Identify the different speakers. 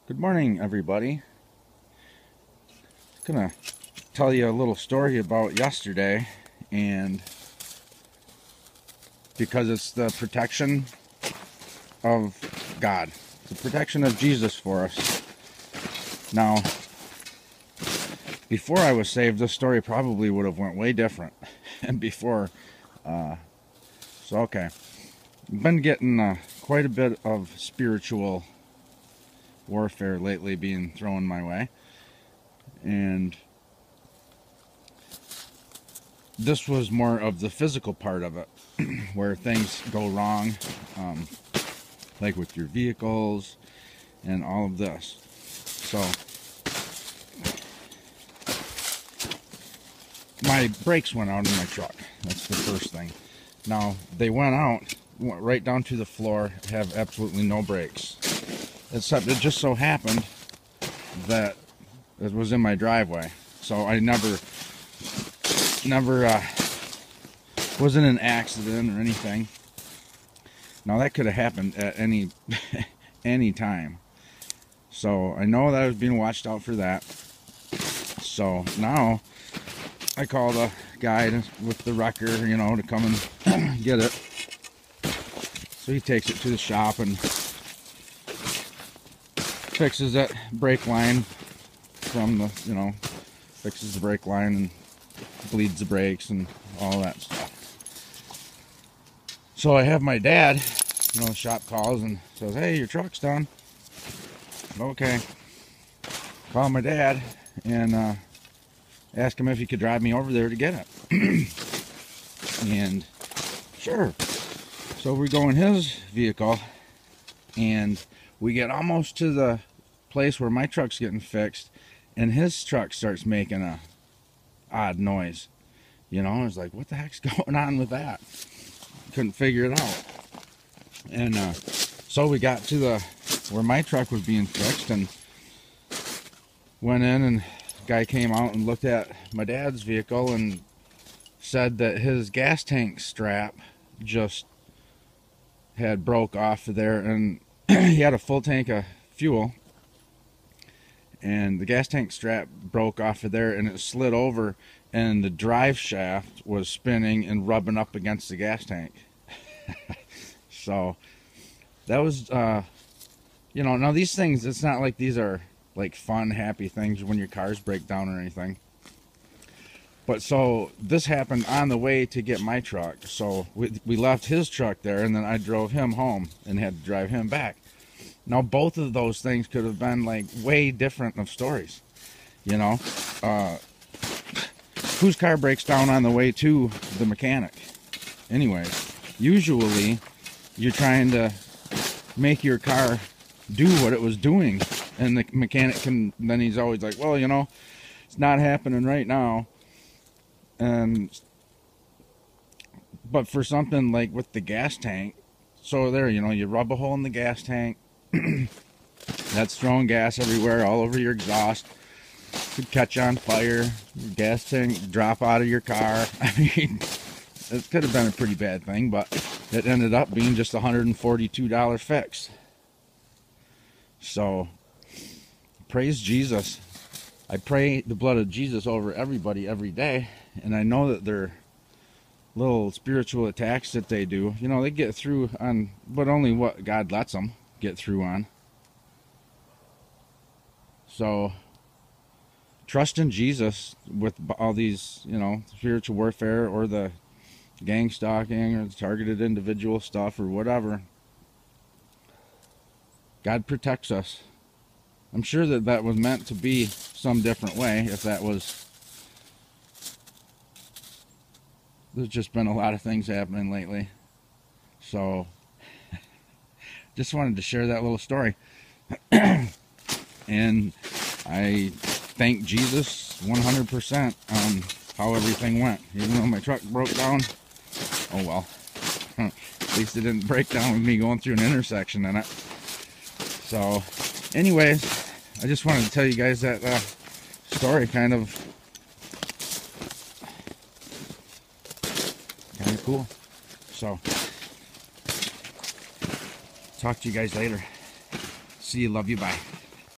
Speaker 1: Good morning, everybody. I'm gonna tell you a little story about yesterday, and because it's the protection of God, the protection of Jesus for us. Now, before I was saved, this story probably would have went way different. And before, so okay, I've been getting quite a bit of spiritual warfare lately being thrown my way, and this was more of the physical part of it, where things go wrong, like with your vehicles and all of this. So my brakes went out in my truck. That's the first thing. Now they went right down to the floor, have absolutely no brakes, except it just so happened that it was in my driveway, so I never wasn't an accident or anything. Now that could have happened at any time, so I know that I was being watched out for that. So now I called a guy with the wrecker, to come and get it. So he takes it to the shop and fixes that brake line from the, fixes the brake line and bleeds the brakes and all that stuff. So I have my dad, the shop calls and says, "Hey, your truck's done." Okay. Call my dad and ask him if he could drive me over there to get it. And sure. So we go in his vehicle and we get almost to the place where my truck's getting fixed, and his truck starts making a odd noise. I was like, what the heck's going on with that? Couldn't figure it out. And so we got to where my truck was being fixed and went in, and the guy came out and looked at my dad's vehicle and said that his gas tank strap just had broke off of there, and he had a full tank of fuel, and the gas tank strap broke off of there and it slid over, and the drive shaft was spinning and rubbing up against the gas tank. So that was now these things, it's not like these are like fun, happy things when your cars break down or anything. But so this happened on the way to get my truck. So we left his truck there, and then I drove him home and had to drive him back. Now both of those things could have been like way different of stories. Whose car breaks down on the way to the mechanic? Anyways, usually you're trying to make your car do what it was doing, and the mechanic then he's always like, well, it's not happening right now. But for something like with the gas tank, so there, you rub a hole in the gas tank, that's throwing gas everywhere, all over your exhaust. Could catch on fire, your gas tank drop out of your car. I mean, it could have been a pretty bad thing, but it ended up being just a $142 fix. So, praise Jesus. I pray the blood of Jesus over everybody every day, and I know that they're little spiritual attacks that they do. They get through on, but only what God lets them get through on. So, trust in Jesus with all these, spiritual warfare or the gang stalking or the targeted individual stuff or whatever. God protects us. I'm sure that was meant to be some different way. If that was, there's just been a lot of things happening lately. So, just wanted to share that little story. And I thank Jesus 100% on how everything went. Even though my truck broke down, oh well. At least it didn't break down with me going through an intersection in it. So, anyways, I just wanted to tell you guys that story, kind of cool. So, talk to you guys later. See you, love you, bye.